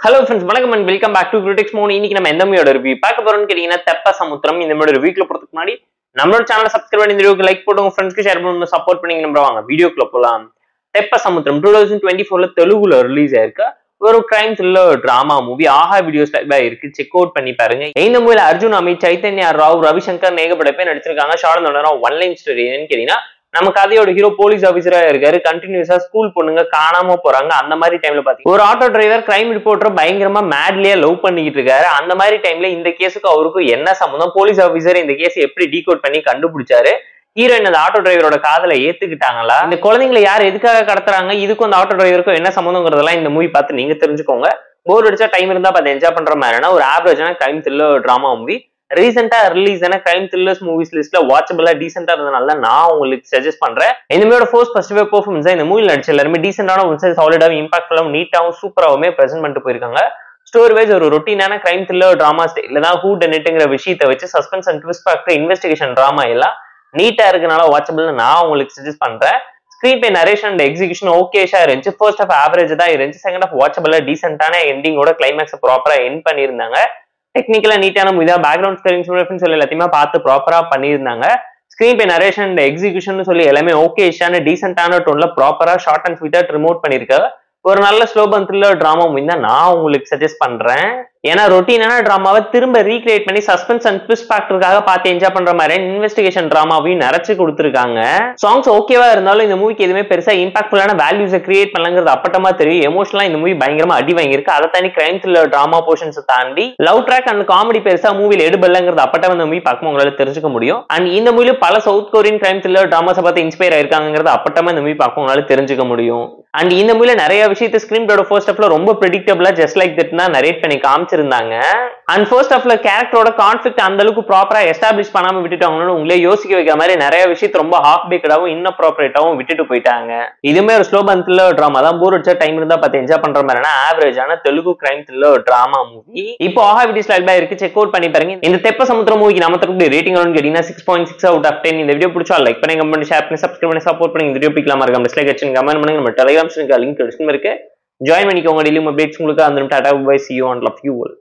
Hello friends, வணக்கம் and welcome back to Critics Mode. இன்னைக்கு நம்ம எந்த மூவியோட ரிவ்யூ பார்க்க போறோம்னு கேட்டீங்கன்னா தெப்ப சமுத்திரம். இந்த மூவியோட ரிவ்யூக்குள்ள போறதுக்கு முன்னாடி நம்மளோட சேனலை சப்ஸ்கிரைப் பண்ணி இந்த வீடியோக்கு லைக் போட்டு உங்க ஃப்ரெண்ட்ஸ்க்கு ஷேர் பண்ணி சப்போர்ட் பண்ணி நம்புவாங்க. வீடியோக்குள்ள போலாம். தெப்ப சமுத்திரம் 2024ல தெலுங்குல ரிலீஸ் ஆயிருக்கு. ஒரு கிரைம் த்ரில்லர் டிராமா மூவி. ஆஹா வீடியோஸ் டைப்பா இருக்கு. செக் அவுட் பண்ணி பாருங்க. இந்த மூவில அர்ஜுன் அமித், சைத்தன்யா ராவ், ரவிசங்கர் நேகப்பட பேர் நடிச்சிருக்காங்க. ஷார்ட் ஒன் லைன் ஸ்டோரி என்னன்னு கேட்டீங்கன்னா நம்ம கதையோட ஹீரோ போலீஸ் ஆபீசரா இருக்காரு. கண்டினியூஸா ஸ்கூல் பொண்ணுங்க காணாம போறாங்க. அந்த மாதிரி டைம்ல பாத்தீங்கன்னா ஒரு ஆட்டோ டிரைவர் கிரைம் ரிப்போர்ட்டர் பயங்கரமா மேட்லியா லவ் பண்ணிக்கிட்டு இருக்காரு. அந்த மாதிரி டைம்ல இந்த கேஸுக்கு அவருக்கும் என்ன சம்பந்தம், போலீஸ் ஆபீசர் இந்த கேஸ் எப்படி டீகோட் பண்ணி கண்டுபிடிச்சாரு, ஹீரோயின் அந்த ஆட்டோ டிரைவரோட காதலை ஏத்துக்கிட்டாங்களா, இந்த குழந்தைங்களை யார் எதுக்காக கடத்துறாங்க, இதுக்கும் அந்த ஆட்டோ டிரைவருக்கும் என்ன சம்பந்தங்கிறதெல்லாம் இந்த மூவி பார்த்து நீங்க தெரிஞ்சுக்கோங்க. போர் அடிச்சா டைம் இருந்தா பார்த்து என்ஜாய் பண்ற மாதிரினா ஒரு ஆவரேஜான கிரைம் த்ரில்லர் டிராமா மூவி. ரீசெண்டா ரிலீஸ் ஆன கிரைம் த்ரில்லர்ஸ் மூவிஸ் லிஸ்ட்ல வாட்சபிளா டீசென்டா இருந்தனால நான் உங்களுக்கு சஜஸ்ட் பண்றேன். இந்த மூவியோட ஃபர்ஸ்ட் வேவ் பெர்ஃபார்மன்ஸ் இந்த மூவில நடிச்ச எல்லாருமே டீசென்டான சாலிடாவும் இம்பாக்ட்ஃபுல்லாவும் நீட்டாவும் சூப்பராவுமே பிரசென்ட் பண்ணிட்டு போயிருக்காங்க. ஸ்டோரி வைஸ் ஒரு ரொட்டீனான கிரைம் த்ரில்லர் டிராமா ஸ்டைல தான் ஹூ டன் இட்ங்கிற விஷயத்தை வச்சு suspense and twist factor investigation drama எல்லாம் நீட்டா இருக்கனால வாட்சபிள் நான் உங்களுக்கு சஜஸ்ட் பண்றேன். Screenplay narration and execution ஓகேஷா இருந்துச்சு. ஃபர்ஸ்ட் ஹாஃப் ஆவரேஜ் தான் இருந்துச்சு. செகண்ட் ஹாஃப் வாட்சபிளா டீசென்டான எண்டிங்கோட கிளைமேக்ஸ் ப்ராப்பரா எண்ட் பண்ணியிருந்தாங்க. டெக்னிக்கலா நீட்டான மூவி, பேக்ரவுண்ட் ஸ்கோரிங் சொல்லி எல்லாத்தையுமே பார்த்து ப்ராப்பரா பண்ணியிருந்தாங்க. Screen pay narration and execution சொல்லி எல்லாமே ஓகேஷான டீசென்டான டோன்ல ப்ராப்பரா ஷார்ட் அண்ட் ஸ்வீட்டா ரிமோட் பண்ணிருக்காங்க. ஒரு நல்ல ஸ்லோபன் த்ரில்லர் டிராமா மூவி தான் நான் உங்களுக்கு சஜஸ்ட் பண்றேன். ஏன்னா ரொட்டீனான டிராமாவை திரும்ப ரீக்ரியேட் பண்ணி சஸ்பென்ஸ் அண்ட் ட்விஸ்ட் ஃபேக்டருக்காக பார்த்து என்ஜாய் பண்ற மாதிரி இன்வெஸ்டிகேஷன் டிராமாவையும் நிறைச்சு கொடுத்துருக்காங்க. சாங்ஸ் ஓகேவா இருந்தாலும் இந்த மூவிக்கு எதுவுமே பெருசா இம்பாக்ட்ஃபுல்லான வேல்யூஸை கிரியேட் பண்ணலங்கிறது அப்பட்டமா தெரியும். எமோஷனலா இந்த மூவி பயங்கரமா அடி வாங்கியிருக்கு. அதை தாண்டி கிரைம் த்ரில்லர் டிராமா போர்ஷன்ஸ் தாண்டி லவ் ட்ராக் அண்ட் காமெடி பெருசா மூவில எடுபடலங்கிறது அப்பட்டமா இந்த மூவி பார்க்கும் உங்களால தெரிஞ்சுக்க முடியும். அண்ட் இந்த மூவில பல சவுத் கொரியன் கிரைம் த்ரில்லர் டிராமாஸை பார்த்து இன்ஸ்பயர் ஆயிருக்காங்கிறது அப்பட்டமா இந்த மூவி பார்க்கும் உங்களால தெரிஞ்சுக்க முடியும். அண்ட் இந்த மூவில நிறைய விஷயத்தை ஸ்கிரீன் பிளேயோட ஃபர்ஸ்ட் ஹாஃப்ல ரொம்ப பிரெடிக்டபிளா ஜஸ்ட் லைக் தட் தான் நரேட் பண்ணி காமிச்சிருந்தாங்க. அண்ட் ஃபர்ஸ்ட் ஹாஃப்ல கேரக்டரோட கான்ஃபிளிக்ட் அந்த அளவுக்கு ப்ராப்பரா எஸ்டாப்ளிஷ் பண்ணாம விட்டுட்டாங்கன்னு உங்களே யோசிக்க வைக்கிற மாதிரி நிறைய விஷயத்தை ரொம்ப ஹாஃப் பேக்கடாவும் இன்னப்ராப்ரியேட்டாவும் விட்டுட்டு போயிட்டாங்க. இதுமே ஒரு ஸ்லோ பன் த்ரில்லர் டிராமா தான். போர் அடிச்சா டைம் இருந்தா பார்த்து என்ஜாய் பண்ற மாதிரினா ஆவரேஜான Telugu crime thriller drama movie. இப்போ ஆஹா வீடியோஸ் லைவா இருக்கு, செக் அவுட் பண்ணி பாருங்க. இந்த தெப்ப சமுத்திரம் மூவிக்கு நம்ம தரக்கூடிய ரேட்டிங் கேட்டீங்கன்னா 6.6 out of 10. இந்த வீடியோ பிடிச்சா லைக் பண்ணி, கமெண்ட் பண்ணி, ஷேர் பண்ணி, சப்ஸ்கிரைப் பண்ணி சப்போர்ட் பண்ணி. இந்த வீடியோ பிடிக்கலாமா இருக்க டிஸ்லைக் அடிச்சு கமெண்ட் பண்ணுங்க. நம்ம டெலிகிராம் லிங்க் டிஸ்கிரிப்ஷன்ல இருக்கு, ஜாயின் பண்ணிக்கோங்க. டெய்லி அப்டேட்ஸ் உங்களுக்கு அந்த tata bye, see you and love you all.